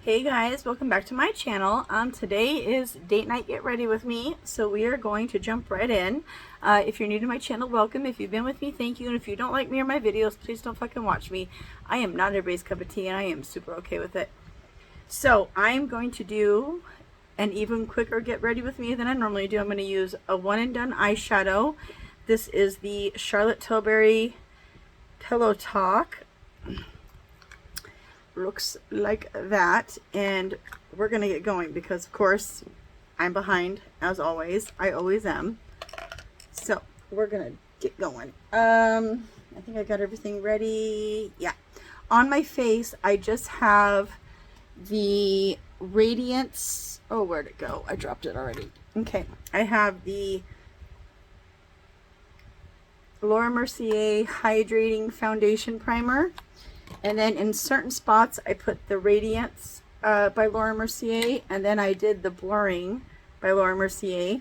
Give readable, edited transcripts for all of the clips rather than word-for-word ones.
Hey guys, welcome back to my channel. Today is date night, get ready with me. So we are going to jump right in. If you're new to my channel, welcome. If you've been with me, thank you. And if you don't like me or my videos, please don't fucking watch me. I am not everybody's cup of tea and I am super okay with it. So I'm going to do an even quicker get ready with me than I normally do. I'm going to use a one and done eyeshadow. This is the Charlotte Tilbury Pillow Talk. Looks like that, and we're gonna get going because of course I'm behind as always. I always am. So we're gonna get going. I think I got everything ready. Yeah, on my face I just have the Radiance. Oh, where'd it go? I dropped it already. Okay, I have the Laura Mercier Hydrating Foundation Primer. And then in certain spots, I put the Radiance by Laura Mercier. And then I did the Blurring by Laura Mercier.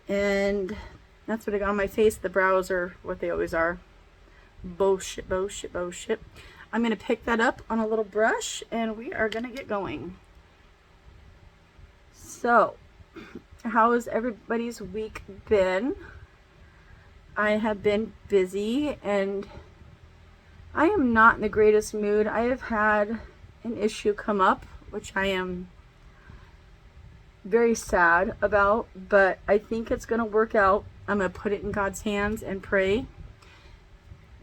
And that's what I got on my face. The brows are what they always are. Bullshit, bullshit, bullshit. I'm going to pick that up on a little brush. And we are going to get going. So, how has everybody's week been? I have been busy and I am not in the greatest mood. I have had an issue come up, which I am very sad about, but I think it's going to work out. I'm going to put it in God's hands and pray,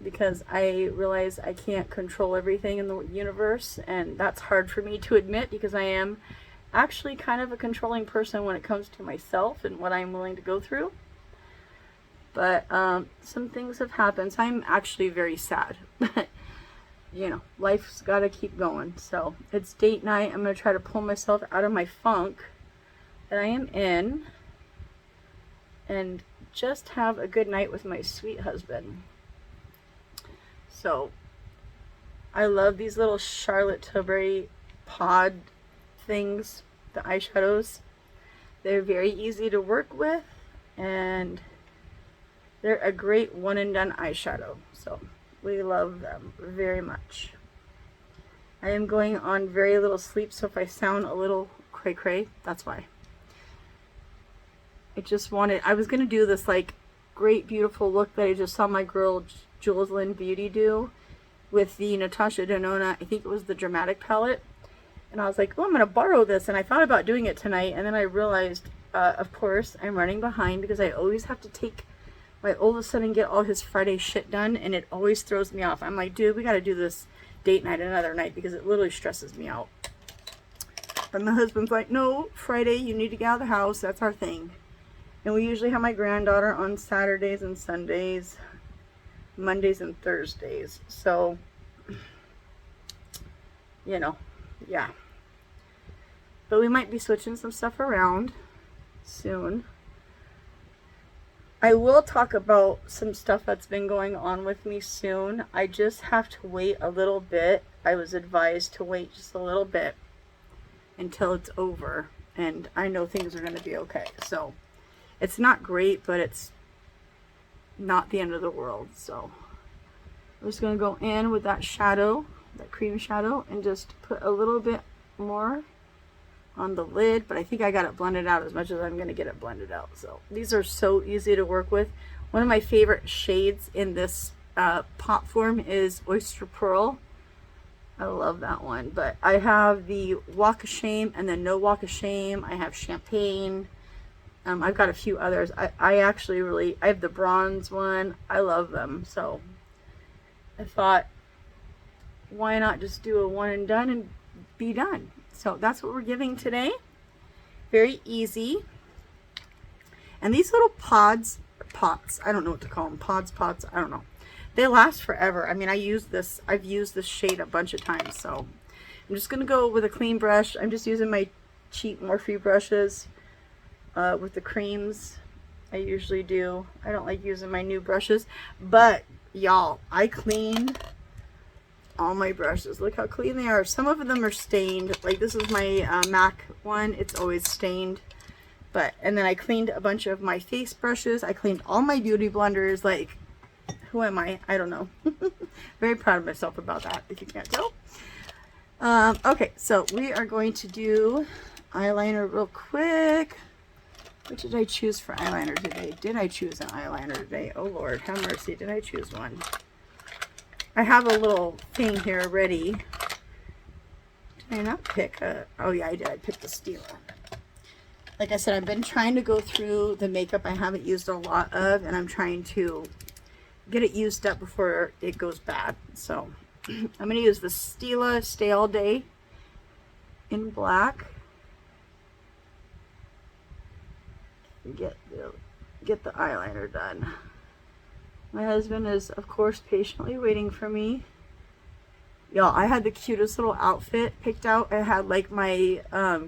because I realize I can't control everything in the universe, and that's hard for me to admit because I am actually kind of a controlling person when it comes to myself and what I'm willing to go through. But some things have happened, so I'm actually very sad. But, you know, life's got to keep going. So it's date night. I'm going to try to pull myself out of my funk that I am in and just have a good night with my sweet husband. So I love these little Charlotte Tilbury pod things, the eyeshadows. They're very easy to work with, and they're a great one and done eyeshadow, so we love them very much. I am going on very little sleep, so if I sound a little cray-cray, that's why. I was going to do this like great beautiful look that I just saw my girl Jules Lynn Beauty do with the Natasha Denona, I think it was the Dramatic palette. And I was like, oh, I'm going to borrow this, and I thought about doing it tonight, and then I realized, of course, I'm running behind because I always have to take my oldest son and get all his Friday shit done, and it always throws me off. I'm like, dude, we got to do this date night another night because it literally stresses me out. But my husband's like, no, Friday, you need to get out of the house. That's our thing. And we usually have my granddaughter on Saturdays and Sundays, Mondays and Thursdays. So, you know, yeah. But we might be switching some stuff around soon. I will talk about some stuff that's been going on with me soon. I just have to wait a little bit. I was advised to wait just a little bit until it's over, and I know things are going to be okay. So it's not great, but it's not the end of the world. So I'm just going to go in with that shadow, that cream shadow, and just put a little bit more on the lid, but I think I got it blended out as much as I'm going to get it blended out. So these are so easy to work with. One of my favorite shades in this pot form is Oyster Pearl. I love that one. But I have the Walk of Shame and the No Walk of Shame. I have Champagne. I've got a few others. I have the bronze one. I love them. So I thought, why not just do a one and done and be done? So that's what we're giving today. Very easy. And these little pots, I don't know what to call them. Pots, I don't know. They last forever. I mean, I've used this shade a bunch of times. So I'm just going to go with a clean brush. I'm just using my cheap Morphe brushes with the creams. I usually do. I don't like using my new brushes. But, y'all, I cleaned all my brushes. Look how clean they are. Some of them are stained. Like this is my MAC one. It's always stained. And then I cleaned a bunch of my face brushes. I cleaned all my beauty blenders. Like, who am I? I don't know. Very proud of myself about that, if you can't tell. Okay, so we are going to do eyeliner real quick. What did I choose for eyeliner today? Did I choose an eyeliner today? Oh Lord, have mercy. Did I choose one? I have a little thing here ready. Did I not pick a... Oh yeah, I did. I picked the Stila. Like I said, I've been trying to go through the makeup I haven't used a lot of, and I'm trying to get it used up before it goes bad. So I'm going to use the Stila Stay All Day in black. Get the eyeliner done. My husband is, of course, patiently waiting for me. Y'all, I had the cutest little outfit picked out. I had like my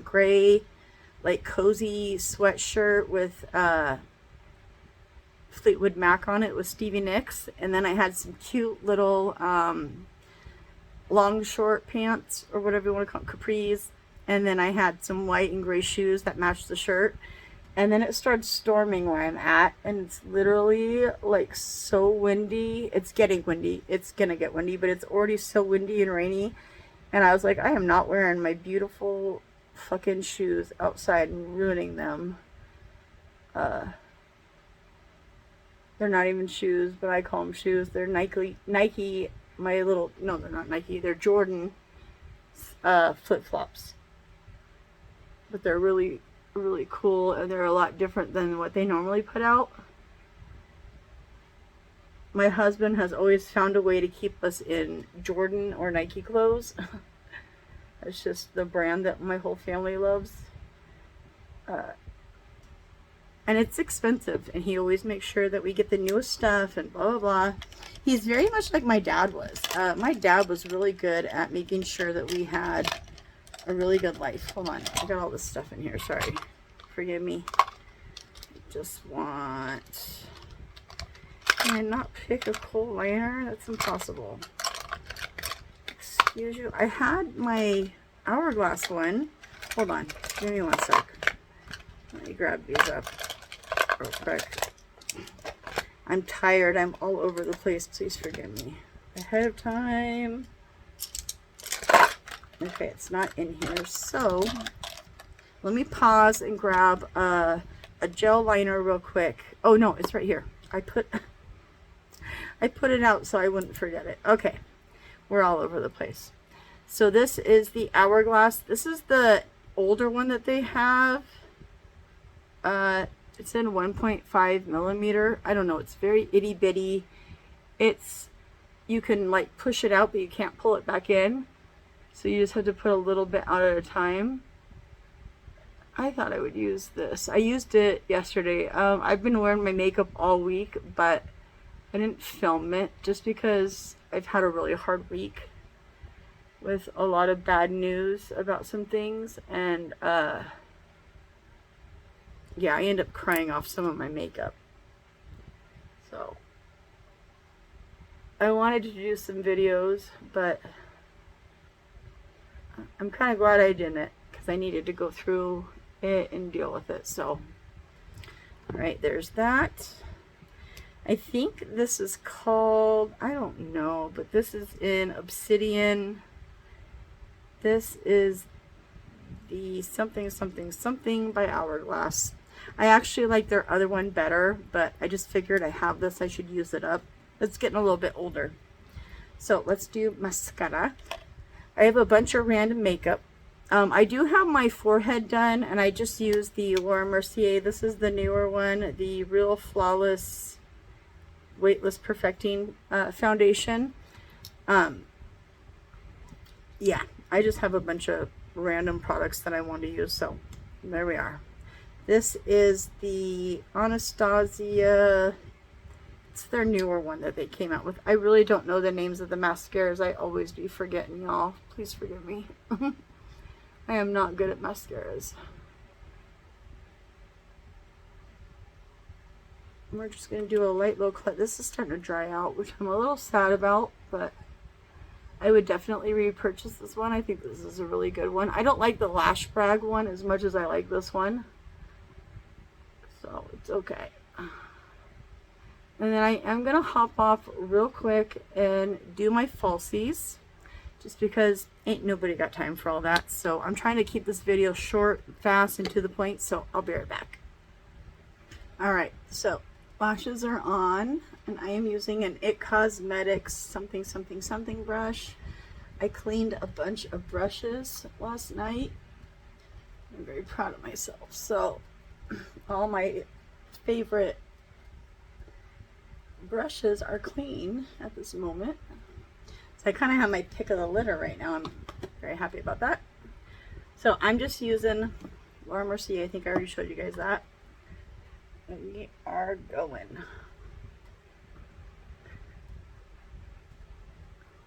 gray, like cozy sweatshirt with Fleetwood Mac on it with Stevie Nicks, and then I had some cute little long short pants or whatever you want to call it, capris, and then I had some white and gray shoes that matched the shirt. And then it started storming where I'm at, and it's literally like so windy. It's getting windy. It's gonna get windy, but it's already so windy and rainy. And I was like, I am not wearing my beautiful fucking shoes outside and ruining them. They're not even shoes, but I call them shoes. They're Nike, my little, no, they're not Nike. They're Jordan flip-flops. But they're really cool, and they're a lot different than what they normally put out. My husband has always found a way to keep us in Jordan or Nike clothes. It's just the brand that my whole family loves. And it's expensive, and he always makes sure that we get the newest stuff and blah, blah, blah. He's very much like my dad was. My dad was really good at making sure that we had a really good life. Hold on, I got all this stuff in here. Sorry, forgive me. I just want... Can I not pick a coal liner? That's impossible. Excuse you. I had my Hourglass one. Hold on, give me one sec. Let me grab these up real quick. I'm tired. I'm all over the place. Please forgive me ahead of time. Okay, it's not in here, so let me pause and grab a gel liner real quick. Oh no, it's right here. I put it out so I wouldn't forget it. Okay, we're all over the place. So this is the Hourglass. This is the older one that they have. It's in 1.5 millimeter. I don't know. It's very itty bitty. You can like push it out, but you can't pull it back in. So you just have to put a little bit out at a time. I thought I would use this. I used it yesterday. I've been wearing my makeup all week, but I didn't film it just because I've had a really hard week with a lot of bad news about some things. And yeah, I end up crying off some of my makeup. So I wanted to do some videos, but I'm kind of glad I didn't, because I needed to go through it and deal with it. So, alright, there's that. I think this is called, I don't know, but this is in Obsidian. This is the something something something by Hourglass. I actually like their other one better, but I just figured I have this, I should use it up. It's getting a little bit older. So let's do mascara. I have a bunch of random makeup. I do have my forehead done, and I just used the Laura Mercier. This is the newer one, the Real Flawless Weightless Perfecting Foundation. Yeah, I just have a bunch of random products that I want to use, so there we are. This is the Anastasia. It's their newer one that they came out with. I really don't know the names of the mascaras. I always be forgetting, y'all. Please forgive me. I am not good at mascaras. We're just going to do a light low cut. This is starting to dry out, which I'm a little sad about, but I would definitely repurchase this one. I think this is a really good one. I don't like the Lash Brag one as much as I like this one, so it's okay. And then I am going to hop off real quick and do my falsies. just because ain't nobody got time for all that. So I'm trying to keep this video short, fast, and to the point, so I'll be right back. Alright, so lashes are on, and I am using an It Cosmetics something something something brush. I cleaned a bunch of brushes last night. I'm very proud of myself. So all my favorite brushes are clean at this moment. So I kind of have my pick of the litter right now. I'm very happy about that. So I'm just using Laura Mercier. I think I already showed you guys that. And we are going.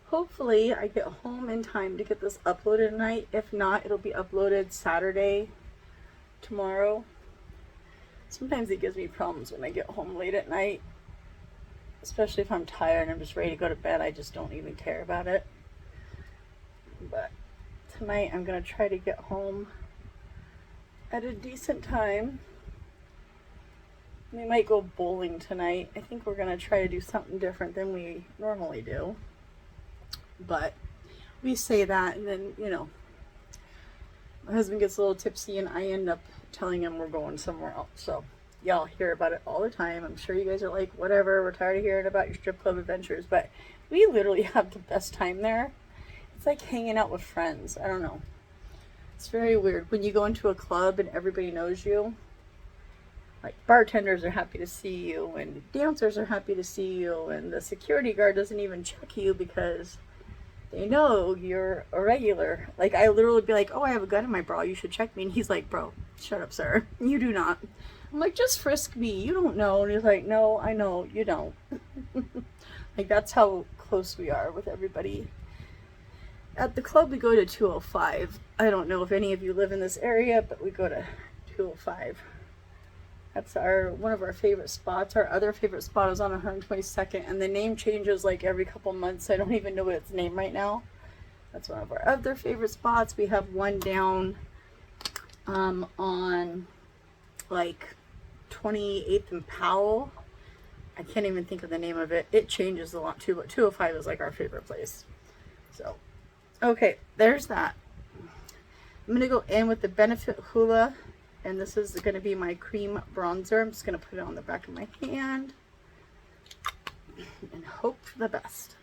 Hopefully I get home in time to get this uploaded tonight. If not, it'll be uploaded Saturday, tomorrow. Sometimes it gives me problems when I get home late at night, especially if I'm tired and I'm just ready to go to bed. I just don't even care about it. But tonight I'm going to try to get home at a decent time. We might go bowling tonight. I think we're going to try to do something different than we normally do. But we say that, and then, you know, my husband gets a little tipsy and I end up telling him we're going somewhere else. So y'all hear about it all the time. I'm sure you guys are like, whatever, we're tired of hearing about your strip club adventures. But we literally have the best time there. It's like hanging out with friends. I don't know. It's very weird. When you go into a club and everybody knows you, like bartenders are happy to see you, and dancers are happy to see you, and the security guard doesn't even check you because they know you're a regular. Like, I literally be like, oh, I have a gun in my bra, you should check me. And he's like, bro, shut up, sir. You do not. I'm like, just frisk me. You don't know. And he's like, no, I know. You don't. Like, that's how close we are with everybody. At the club, we go to 205. I don't know if any of you live in this area, but we go to 205. That's one of our favorite spots. Our other favorite spot is on 122nd, and the name changes like every couple months. I don't even know what its name right now. That's one of our other favorite spots. We have one down on like 28th and Powell. I can't even think of the name of it. It changes a lot too, but 205 is like our favorite place. So, okay, there's that. I'm going to go in with the Benefit Hoola. And this is going to be my cream bronzer. I'm just going to put it on the back of my hand and hope for the best.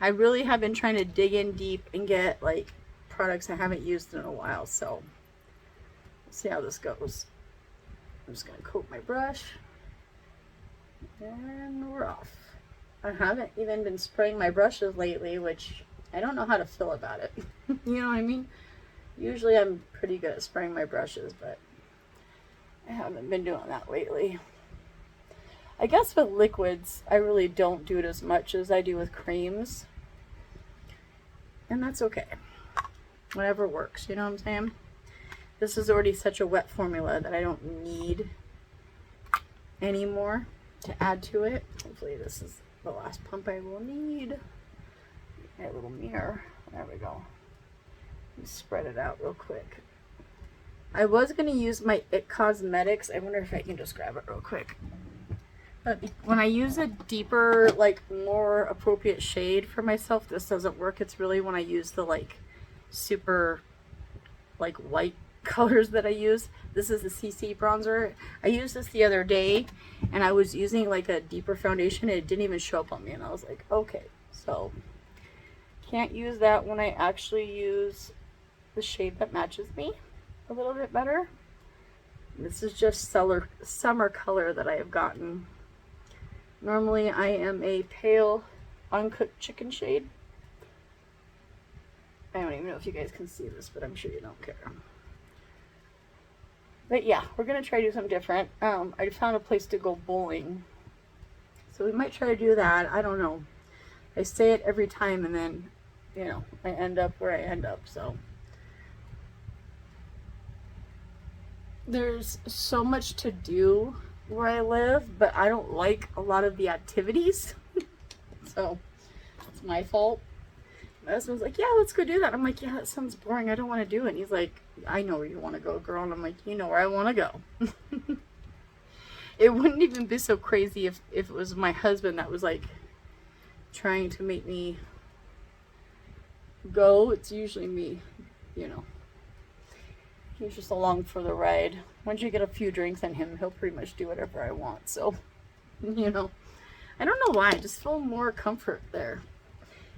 I really have been trying to dig in deep and get like products I haven't used in a while. So we'll see how this goes. I'm just going to coat my brush and we're off. I haven't even been spraying my brushes lately, which I don't know how to feel about it. You know what I mean? Usually I'm pretty good at spraying my brushes, but I haven't been doing that lately. I guess with liquids, I really don't do it as much as I do with creams. And that's okay. Whatever works, you know what I'm saying? This is already such a wet formula that I don't need any more to add to it. Hopefully this is the last pump I will need. My little mirror. There we go. Let me spread it out real quick. I was going to use my It Cosmetics. I wonder if I can just grab it real quick. But when I use a deeper, like more appropriate shade for myself, this doesn't work. It's really when I use the like super like white colors that I use. This is the CC bronzer. I used this the other day and I was using like a deeper foundation and it didn't even show up on me. And I was like, okay, so can't use that when I actually use the shade that matches me a little bit better. This is just summer color that I have gotten. Normally I am a pale uncooked chicken shade. I don't even know if you guys can see this, but I'm sure you don't care. But yeah, we're gonna try to do something different. I found a place to go bowling, so we might try to do that. I don't know. I say it every time and then, you know, I end up where I end up. So there's so much to do where I live, but I don't like a lot of the activities. So it's my fault. My husband's like, yeah, let's go do that. I'm like, yeah, that sounds boring. I don't want to do it. And he's like, I know where you want to go, girl. And I'm like, you know where I want to go. It wouldn't even be so crazy if it was my husband that was like trying to make me go, it's usually me, you know. He's just along for the ride. Once you get a few drinks in him, he'll pretty much do whatever I want. So, you know, I don't know why. I just feel more comfort there.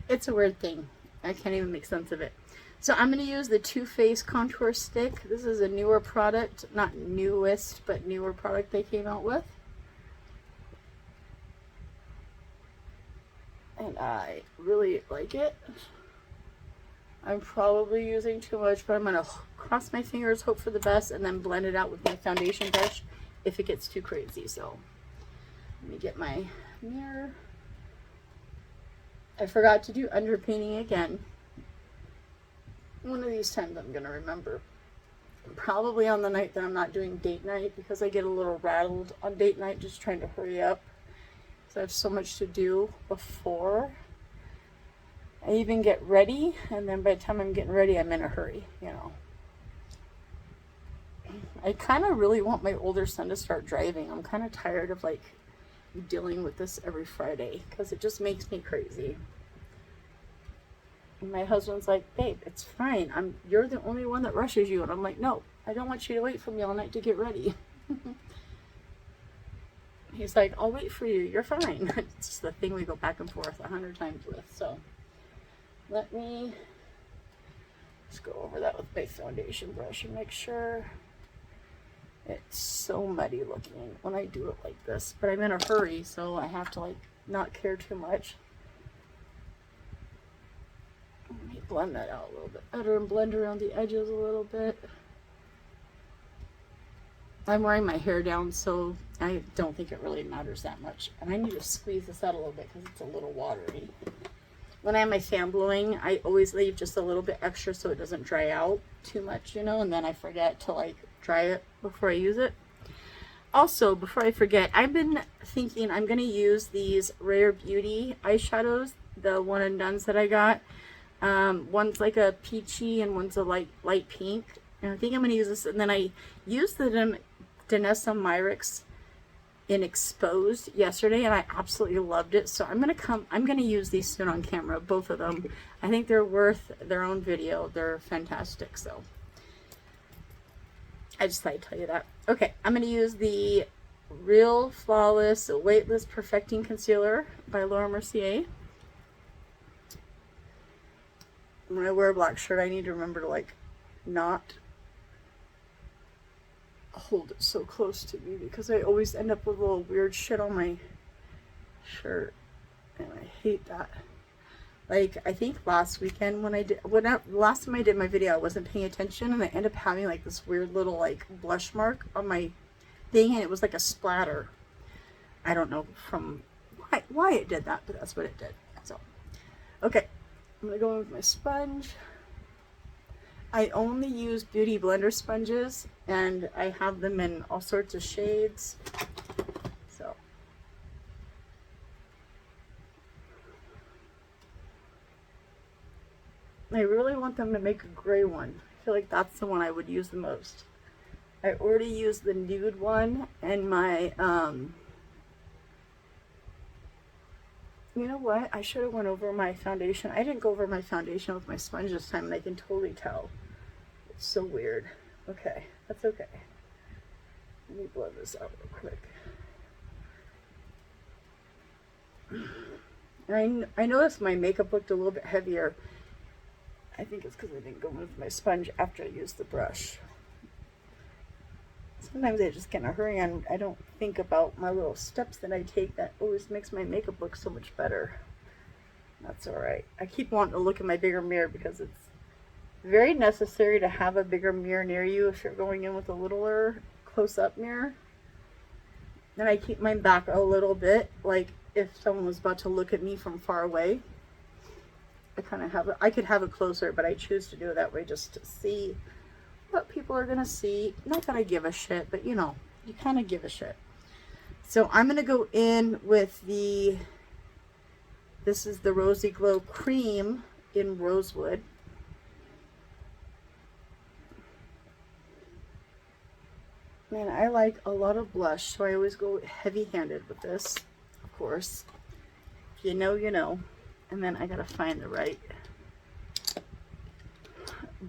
It's a weird thing. I can't even make sense of it. So I'm going to use the Too Faced contour stick. This is a newer product. Not newest, but newer product they came out with. And I really like it. I'm probably using too much, but I'm going to cross my fingers, hope for the best, and then blend it out with my foundation brush if it gets too crazy. So let me get my mirror. I forgot to do underpainting again. One of these times I'm going to remember. Probably on the night that I'm not doing date night, because I get a little rattled on date night just trying to hurry up. So I have so much to do before I even get ready, and then by the time I'm getting ready, I'm in a hurry, you know. I kind of really want my older son to start driving. I'm kind of tired of like dealing with this every Friday because it just makes me crazy. And my husband's like, babe, it's fine. You're the only one that rushes you. And I'm like, no, I don't want you to wait for me all night to get ready. He's like, I'll wait for you. You're fine. It's just the thing we go back and forth 100 times with. So let me just go over that with my foundation brush and make sure it's so muddy looking when I do it like this. But I'm in a hurry, so I have to like not care too much. Let me blend that out a little bit better and blend around the edges a little bit. I'm wearing my hair down, so I don't think it really matters that much. And I need to squeeze this out a little bit because it's a little watery. When I have my fan blowing, I always leave just a little bit extra so it doesn't dry out too much, you know, and then I forget to like dry it before I use it. Also, before I forget, I've been thinking I'm going to use these Rare Beauty eyeshadows, the one and dones that I got. One's like a peachy and one's a light pink. And I think I'm going to use this. And then I used the Danessa Myricks in Exposed yesterday, and I absolutely loved it. So I'm going to use these soon on camera, both of them. I think they're worth their own video. They're fantastic. So I just thought I'd tell you that. Okay, I'm going to use the Real Flawless Weightless Perfecting Concealer by Laura Mercier. When I wear a black shirt, I need to remember to like not hold it so close to me because I always end up with a little weird shit on my shirt, and I hate that. Like, I think last weekend last time I did my video, I wasn't paying attention, and I ended up having like this weird little like blush mark on my thing, and it was like a splatter. I don't know from why it did that, but that's what it did. So, okay, I'm gonna go in with my sponge. I only use Beauty Blender sponges, and I have them in all sorts of shades. So I really want them to make a gray one. I feel like that's the one I would use the most. I already used the nude one and my you know what? I should have went over my foundation. I didn't go over my foundation with my sponge this time, and I can totally tell. It's so weird. Okay, that's okay. Let me blend this out real quick. I noticed my makeup looked a little bit heavier. I think it's because I didn't go with my sponge after I used the brush. Sometimes I just get in a hurry and I don't think about my little steps that I take. That always makes my makeup look so much better. That's alright. I keep wanting to look in my bigger mirror because it's very necessary to have a bigger mirror near you if you're going in with a littler close-up mirror. And I keep mine back a little bit, like if someone was about to look at me from far away. I could have it closer, but I choose to do it that way just to see what people are gonna see. Not that I give a shit, but you know, you kind of give a shit. So I'm gonna go in with this is the Rosy Glow Cream in Rosewood. And I like a lot of blush, so I always go heavy-handed with this, of course. If you know, you know. And then I gotta find the right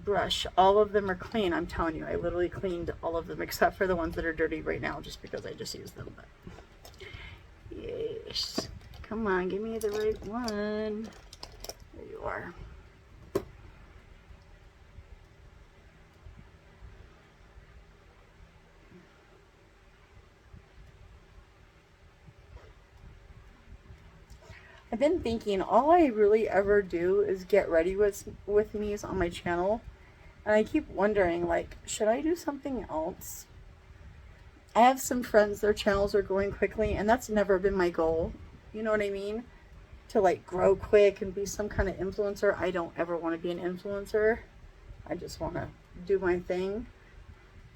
brush. All of them are clean. I'm telling you, I literally cleaned all of them except for the ones that are dirty right now just because I just used them. But yes. Come on, give me the right one. There you are. I've been thinking all I really ever do is get ready with me's on my channel, and I keep wondering, like, should I do something else? I have some friends, their channels are growing quickly, and that's never been my goal. You know what I mean? To like grow quick and be some kind of influencer. I don't ever want to be an influencer. I just want to do my thing.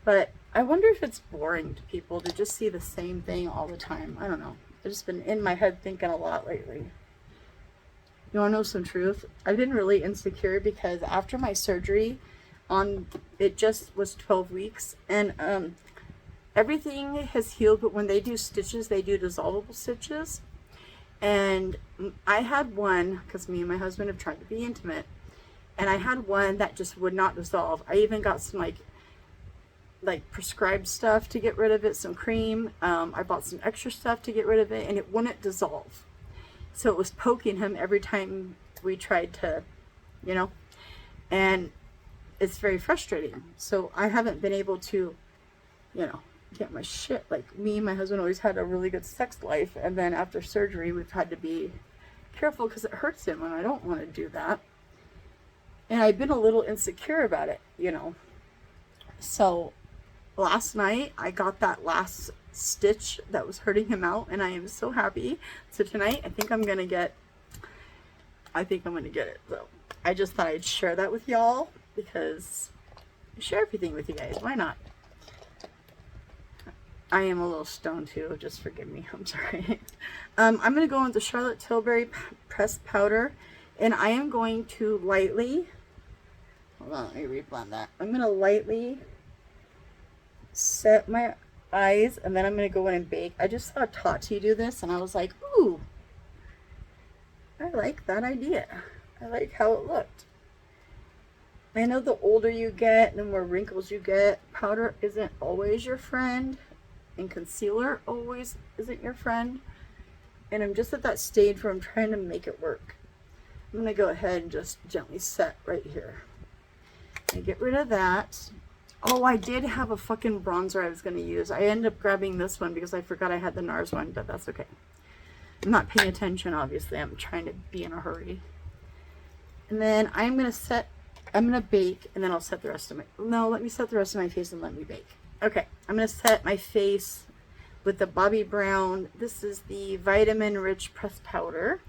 But I wonder if it's boring to people to just see the same thing all the time. I don't know. I've just been in my head thinking a lot lately. You want to know some truth? I've been really insecure because after my surgery, it just was 12 weeks, and everything has healed, but when they do stitches, they do dissolvable stitches. And I had one, because me and my husband have tried to be intimate, and I had one that just would not dissolve. I even got some like prescribed stuff to get rid of it, some cream. I bought some extra stuff to get rid of it, and it wouldn't dissolve. So it was poking him every time we tried to, you know, and it's very frustrating. So I haven't been able to, you know, get my shit. Like, me and my husband always had a really good sex life, and then after surgery we've had to be careful because it hurts him, and I don't want to do that. And I've been a little insecure about it, you know. So last night I got that last stitch that was hurting him out, and I am so happy. So tonight I think I'm gonna get it. So I just thought I'd share that with y'all, because I share everything with you guys. Why not? I am a little stoned too, just forgive me. I'm sorry. I'm gonna go into Charlotte Tilbury pressed powder, and I am going to lightly, hold on, let me reblend that. I'm gonna lightly set my eyes, and then I'm going to go in and bake. I just saw Tati do this, and I was like, ooh, I like that idea. I like how it looked. I know the older you get, the more wrinkles you get. Powder isn't always your friend, and concealer always isn't your friend. And I'm just at that stage where I'm trying to make it work. I'm going to go ahead and just gently set right here. And get rid of that. Oh, I did have a fucking bronzer I was going to use. I ended up grabbing this one because I forgot I had the NARS one, but that's okay. I'm not paying attention, obviously. I'm trying to be in a hurry. And then I'm going to bake, and then I'll set the rest of my, no, let me set the rest of my face and let me bake. Okay, I'm going to set my face with the Bobbi Brown. This is the Vitamin Rich Pressed Powder.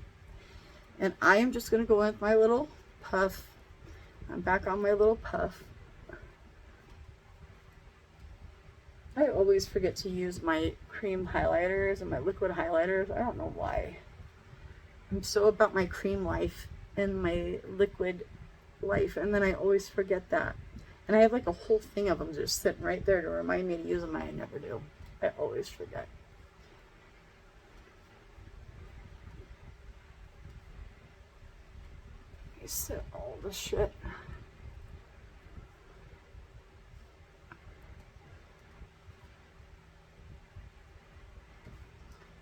And I am just going to go in with my little puff. I'm back on my little puff. I always forget to use my cream highlighters and my liquid highlighters. I don't know why. I'm so about my cream life and my liquid life, and then I always forget that. And I have like a whole thing of them just sitting right there to remind me to use them. I never do. I always forget. I set all the shit.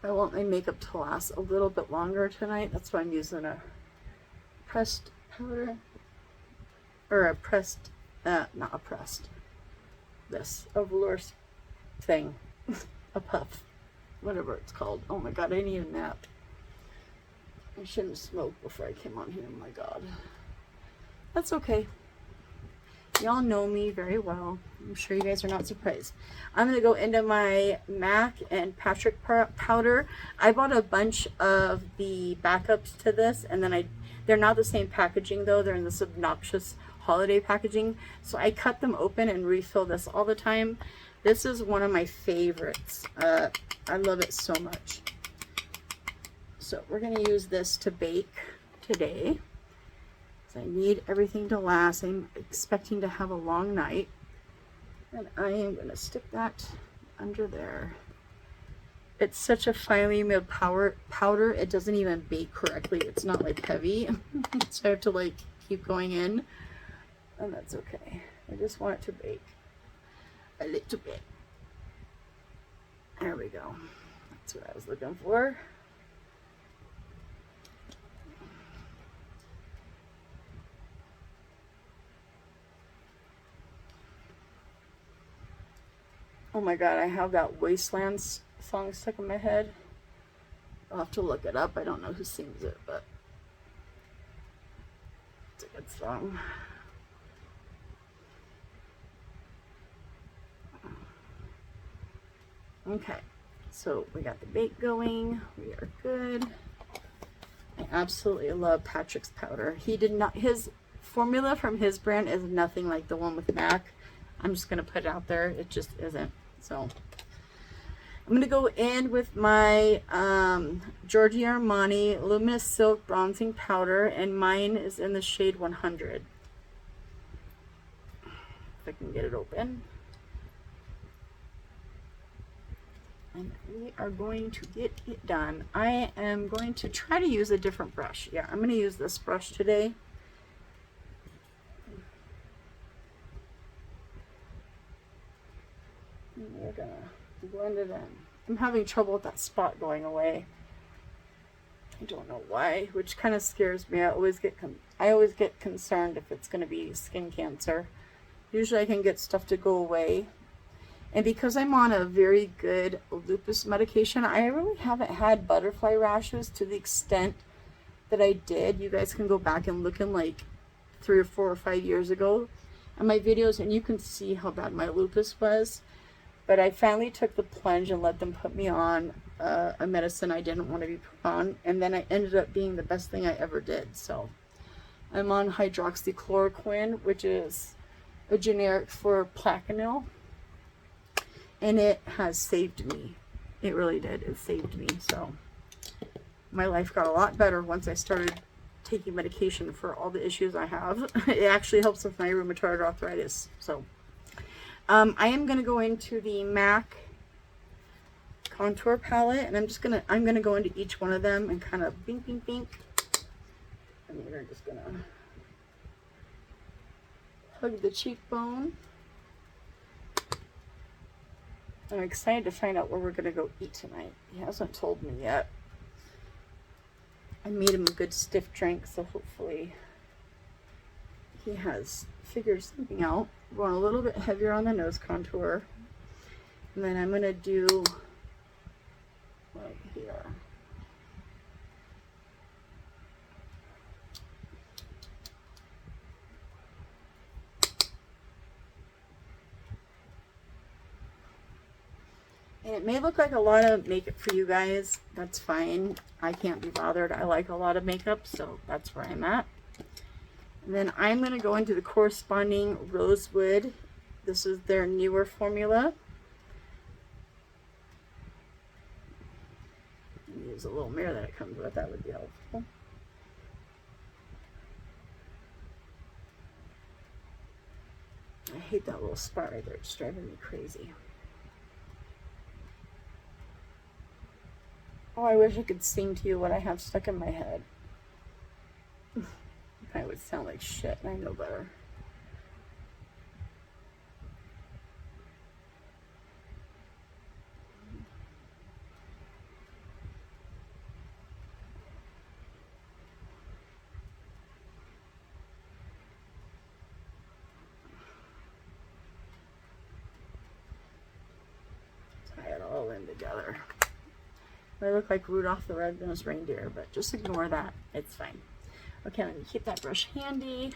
I want my makeup to last a little bit longer tonight. That's why I'm using a pressed powder. Or a pressed, not a pressed. This, a velour thing. A puff. Whatever it's called. Oh my god, I need a nap. I shouldn't have smoked before I came on here. Oh my god. That's okay. Y'all know me very well. I'm sure you guys are not surprised. I'm going to go into my MAC and Patrick powder. I bought a bunch of the backups to this, and then they're not the same packaging though. They're in this obnoxious holiday packaging. So I cut them open and refill this all the time. This is one of my favorites. I love it so much. So we're going to use this to bake today. I need everything to last. I'm expecting to have a long night, and I am going to stick that under there. It's such a finely milled powder. It doesn't even bake correctly. It's not like heavy, so I have to like keep going in. And that's okay. I just want it to bake a little bit. There we go. That's what I was looking for. Oh my god, I have that Wastelands song stuck in my head. I'll have to look it up. I don't know who sings it, but it's a good song. Okay, so we got the bake going. We are good. I absolutely love Patrick's powder. He did not, his formula from his brand is nothing like the one with MAC. I'm just going to put it out there. It just isn't. So I'm going to go in with my Giorgio Armani Luminous Silk Bronzing Powder, and mine is in the shade 100. If I can get it open. And we are going to get it done. I am going to try to use a different brush. Yeah, I'm going to use this brush today. We're gonna blend it in. I'm having trouble with that spot going away. I don't know why, which kind of scares me. I always get concerned if it's going to be skin cancer. Usually I can get stuff to go away. And because I'm on a very good lupus medication, I really haven't had butterfly rashes to the extent that I did. You guys can go back and look in like 3 or 4 or 5 years ago at my videos, and you can see how bad my lupus was. But I finally took the plunge and let them put me on a medicine I didn't want to be put on, and then I ended up being the best thing I ever did. So I'm on hydroxychloroquine, which is a generic for Plaquenil, and it has saved me. It really did. It saved me. So my life got a lot better once I started taking medication for all the issues I have. It actually helps with my rheumatoid arthritis. So I am going to go into the MAC contour palette, and I'm gonna go into each one of them and kind of bink, bink, bink. And we're just gonna hug the cheekbone. I'm excited to find out where we're gonna go eat tonight. He hasn't told me yet. I made him a good stiff drink, so hopefully he has figured something out. We're going a little bit heavier on the nose contour, and then I'm going to do right here. And it may look like a lot of makeup for you guys. That's fine. I can't be bothered. I like a lot of makeup, so that's where I'm at. And then I'm going to go into the corresponding Rosewood. This is their newer formula. Use a little mirror that it comes with. That would be helpful. I hate that little spot right there. It's driving me crazy. Oh, I wish I could sing to you what I have stuck in my head. I would sound like shit, and I know better. Tie it all in together. I look like Rudolph the Red-Nosed Reindeer, but just ignore that. It's fine. Okay, let me keep that brush handy.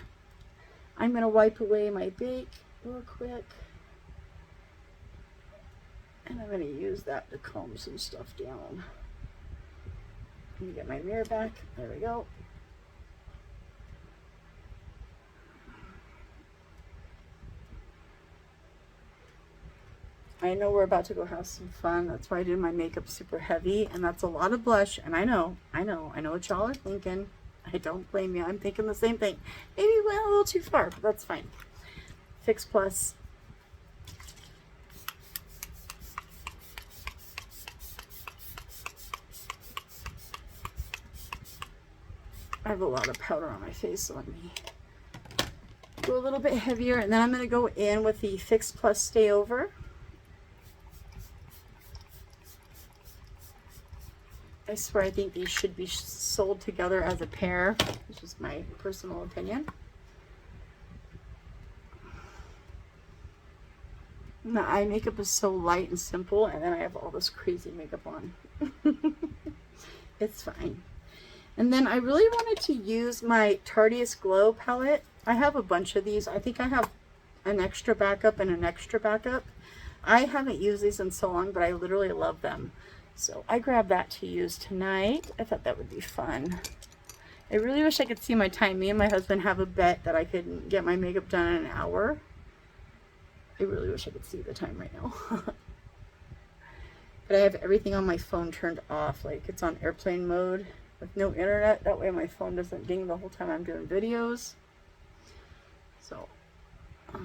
I'm going to wipe away my bake real quick. And I'm going to use that to calm some stuff down. Let me get my mirror back. There we go. I know we're about to go have some fun. That's why I did my makeup super heavy, and that's a lot of blush. And I know what y'all are thinking. I don't blame you. I'm thinking the same thing. Maybe we went a little too far, but that's fine. Fix Plus. I have a lot of powder on my face, so let me Go a little bit heavier, and then I'm going to go in with the Fix Plus Stay Over. I swear I think these should be sold together as a pair. It's just my personal opinion. My eye makeup is so light and simple, and then I have all this crazy makeup on. It's fine. And then I really wanted to use my Tarteist Glow palette. I have a bunch of these. I think I have an extra backup and an extra backup. I haven't used these in so long, but I literally love them. So I grabbed that to use tonight. I thought that would be fun. I really wish I could see my time. Me and my husband have a bet that I could get my makeup done in an hour. I really wish I could see the time right now. But I have everything on my phone turned off. Like, it's on airplane mode with no internet. That way my phone doesn't ding the whole time I'm doing videos. So, I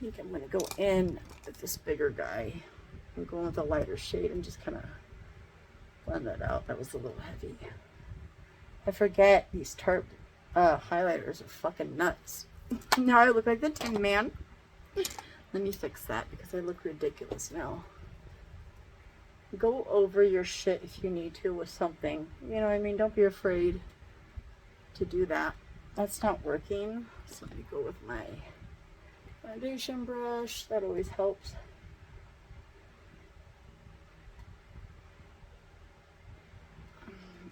think I'm going to go in with this bigger guy. I'm going with a lighter shade and just kind of blend that out. That was a little heavy. I forget these Tarte highlighters are fucking nuts. Now I look like the Tin Man. Let me fix that because I look ridiculous now. Go over your shit if you need to with something. You know what I mean? Don't be afraid to do that. That's not working. So let me go with my foundation brush. That always helps.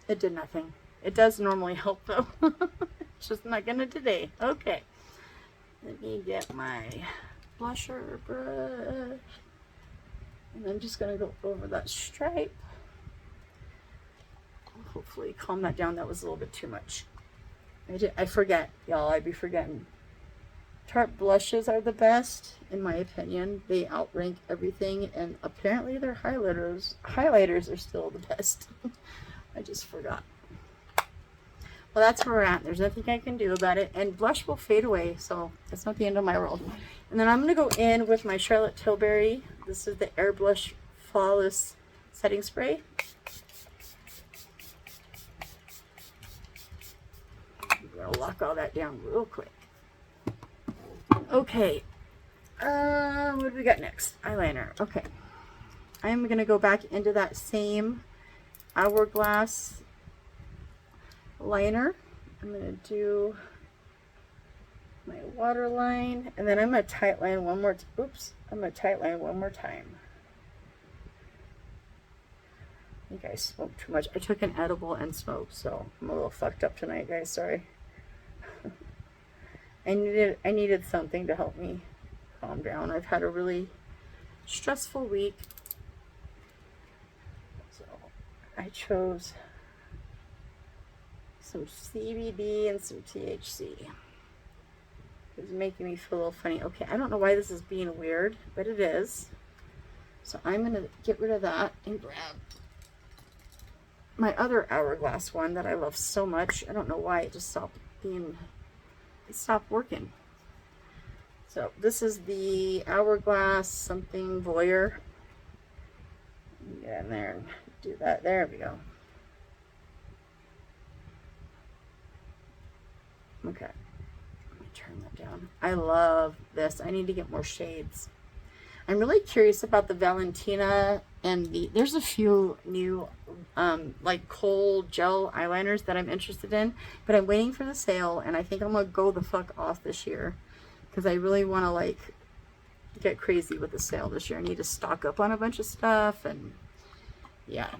It did nothing. It does normally help though. It's just not gonna today. Okay. Let me get my blusher brush. And I'm just gonna go over that stripe. Hopefully calm that down. That was a little bit too much. I forget, y'all. I'd be forgetting. Tarte blushes are the best, in my opinion. They outrank everything, and apparently their highlighters are still the best. I just forgot. Well, that's where we're at. There's nothing I can do about it. And blush will fade away, so that's not the end of my world. And then I'm going to go in with my Charlotte Tilbury. This is the Air Blush Flawless Setting Spray. I'm going to lock all that down real quick. Okay. What do we got next? Eyeliner. Okay. I'm going to go back into that same Hourglass liner. I'm going to do my waterline, and then I'm going to tight line one more time. I'm going to tight line one more time. I think I smoked too much. I took an edible and smoked, so I'm a little fucked up tonight, guys. Sorry. I needed something to help me calm down. I've had a really stressful week, so I chose some CBD and some THC. It's making me feel a little funny. Okay, I don't know why this is being weird, but it is. So I'm going to get rid of that and grab my other Hourglass one that I love so much. I don't know why it just stopped working. So this is the Hourglass something Voyeur. Get in there and do that. There we go. Okay, let me turn that down. I love this. I need to get more shades. I'm really curious about the Valentina and there's a few new like kohl gel eyeliners that I'm interested in, but I'm waiting for the sale, and I think I'm gonna go the fuck off this year because I really want to like get crazy with the sale this year. I need to stock up on a bunch of stuff, and yeah,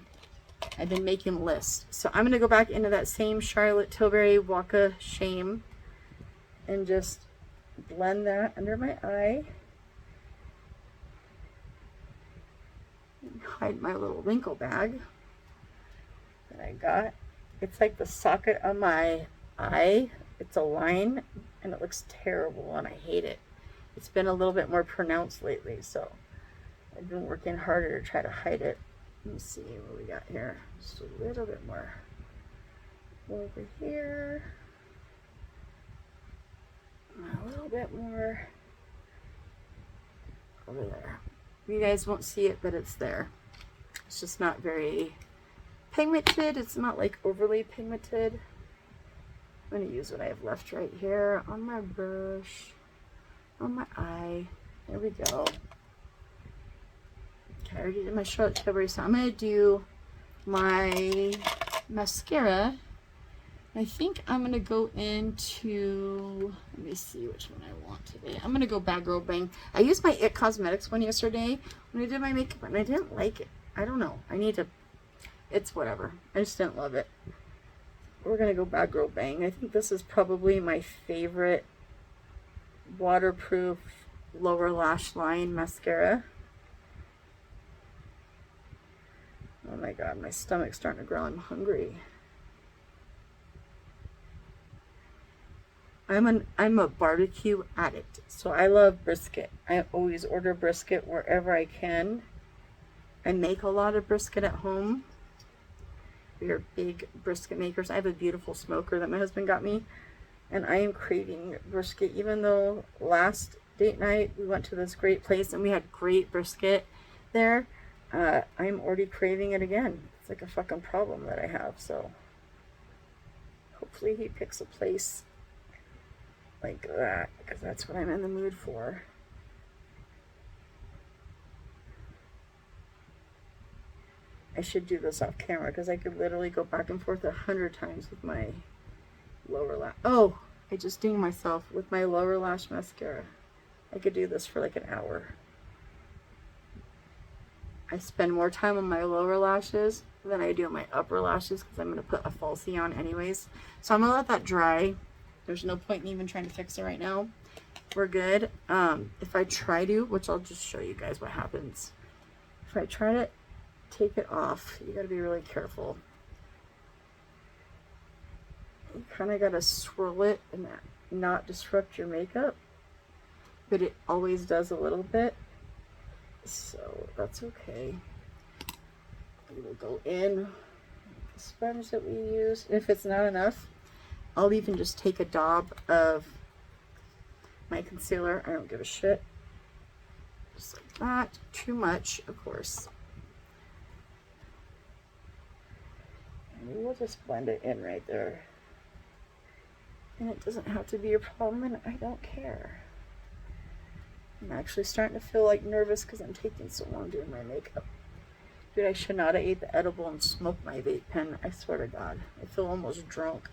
I've been making lists. So I'm going to go back into that same Charlotte Tilbury Waka Shame and just blend that under my eye. Hide my little wrinkle bag that I got. It's like the socket on my eye. It's a line and it looks terrible and I hate it. It's been a little bit more pronounced lately, so I've been working harder to try to hide it. Let me see what we got here. Just a little bit more over here. A little bit more over there. You guys won't see it, but it's there. It's just not very pigmented. It's not like overly pigmented. I'm going to use what I have left right here on my brush, on my eye. There we go. Okay, I already did my Charlotte Tilbury, so I'm going to do my mascara. I think I'm going to go into, let me see which one I want today. I'm going to go Bad Girl Bang. I used my IT Cosmetics one yesterday when I did my makeup, and I didn't like it. I don't know. I need to, it's whatever. I just didn't love it. We're going to go Bad Girl Bang. I think this is probably my favorite waterproof lower lash line mascara. Oh my god, my stomach's starting to growl. I'm hungry. I'm a barbecue addict, so I love brisket. I always order brisket wherever I can. I make a lot of brisket at home. We are big brisket makers. I have a beautiful smoker that my husband got me, and I am craving brisket. Even though last date night we went to this great place and we had great brisket there, I'm already craving it again. It's like a fucking problem that I have. So hopefully he picks a place like that, because that's what I'm in the mood for. I should do this off camera because I could literally go back and forth 100 times with my lower lash. Oh, I just dinged myself with my lower lash mascara. I could do this for like an hour. I spend more time on my lower lashes than I do on my upper lashes because I'm going to put a falsie on anyways. So I'm going to let that dry. There's no point in even trying to fix it right now. We're good. If I try to, which I'll just show you guys what happens. If I try to take it off, you got to be really careful. You kind of got to swirl it and not disrupt your makeup. But it always does a little bit. So that's okay. We will go in with the sponge that we use. If it's not enough, I'll even just take a daub of my concealer. I don't give a shit. Just like that. Too much, of course. And we'll just blend it in right there. And it doesn't have to be a problem, and I don't care. I'm actually starting to feel like nervous because I'm taking so long doing my makeup. Dude, I should not have ate the edible and smoked my vape pen. I swear to God. I feel almost drunk.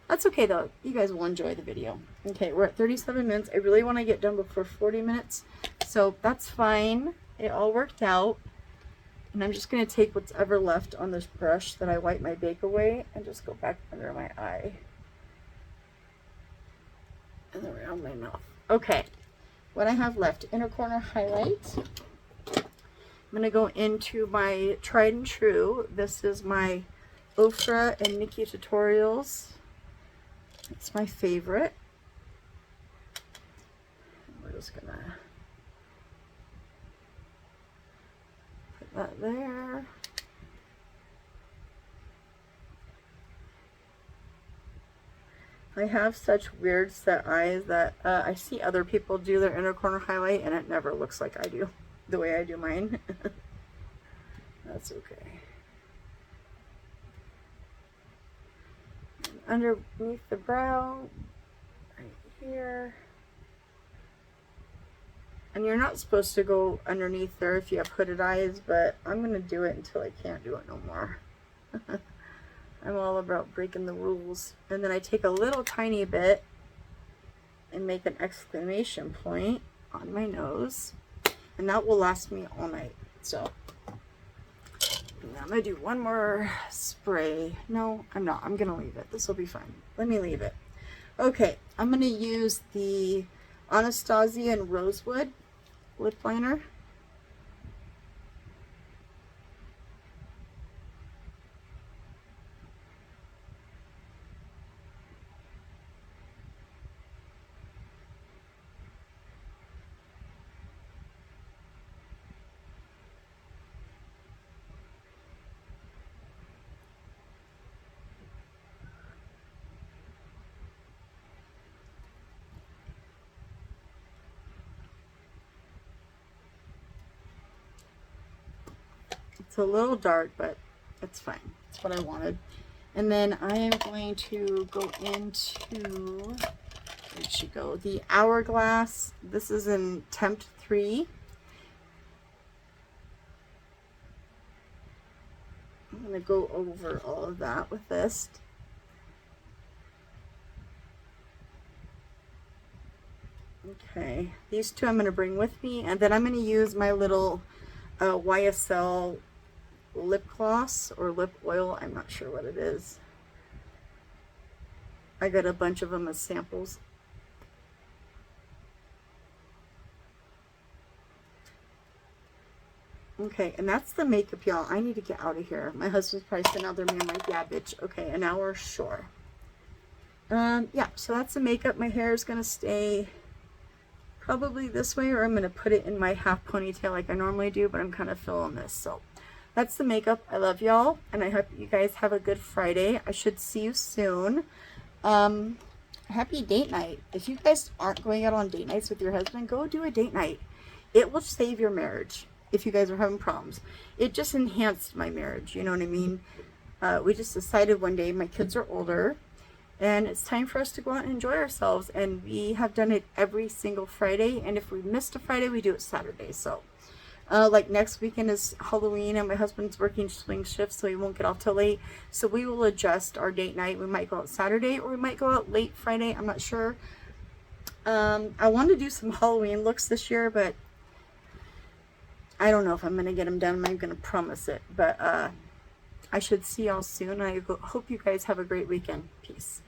That's okay though. You guys will enjoy the video. Okay, we're at 37 minutes. I really want to get done before 40 minutes. So that's fine. It all worked out. And I'm just going to take what's ever left on this brush that I wipe my bake away and just go back under my eye. And around my mouth. Okay. What I have left, inner corner highlight. I'm going to go into my tried and true. This is my Ofra and Nikki Tutorials. It's my favorite. We're just going to put that there. I have such weird set eyes that I see other people do their inner corner highlight and it never looks like I do. The way I do mine. That's okay. And underneath the brow, right here. And you're not supposed to go underneath there if you have hooded eyes, but I'm going to do it until I can't do it no more. I'm all about breaking the rules. And then I take a little tiny bit and make an exclamation point on my nose. And that will last me all night. So I'm going to do one more spray. No, I'm not. I'm going to leave it. This will be fine. Let me leave it. Okay, I'm going to use the Anastasia and Rosewood lip liner. It's a little dark, but it's fine. It's what I wanted. And then I am going to go into, where'd she go? The Hourglass. This is in Tempt 3. I'm going to go over all of that with this. Okay, these two I'm going to bring with me, and then I'm going to use my little YSL lip gloss or lip oil. I'm not sure what it is. I got a bunch of them as samples. Okay, and that's the makeup, y'all. I need to get out of here. My husband's probably sitting out there being like, yeah, bitch. Okay, an hour, sure. Yeah, so that's the makeup. My hair is going to stay probably this way, or I'm going to put it in my half ponytail like I normally do, but I'm kind of filling this. So that's the makeup. I love y'all, and I hope you guys have a good Friday. I should see you soon. Happy date night. If you guys aren't going out on date nights with your husband, go do a date night. It will save your marriage if you guys are having problems. It just enhanced my marriage, you know what I mean? We just decided one day, my kids are older, and it's time for us to go out and enjoy ourselves, and we have done it every single Friday, and if we missed a Friday, we do it Saturday. So like next weekend is Halloween, and my husband's working swing shifts, so he won't get off till late, so we will adjust our date night. We might go out Saturday, or we might go out late Friday. I'm not sure. I want to do some Halloween looks this year, but I don't know if I'm going to get them done. I'm not going to promise it, but I should see y'all soon. I hope you guys have a great weekend. Peace.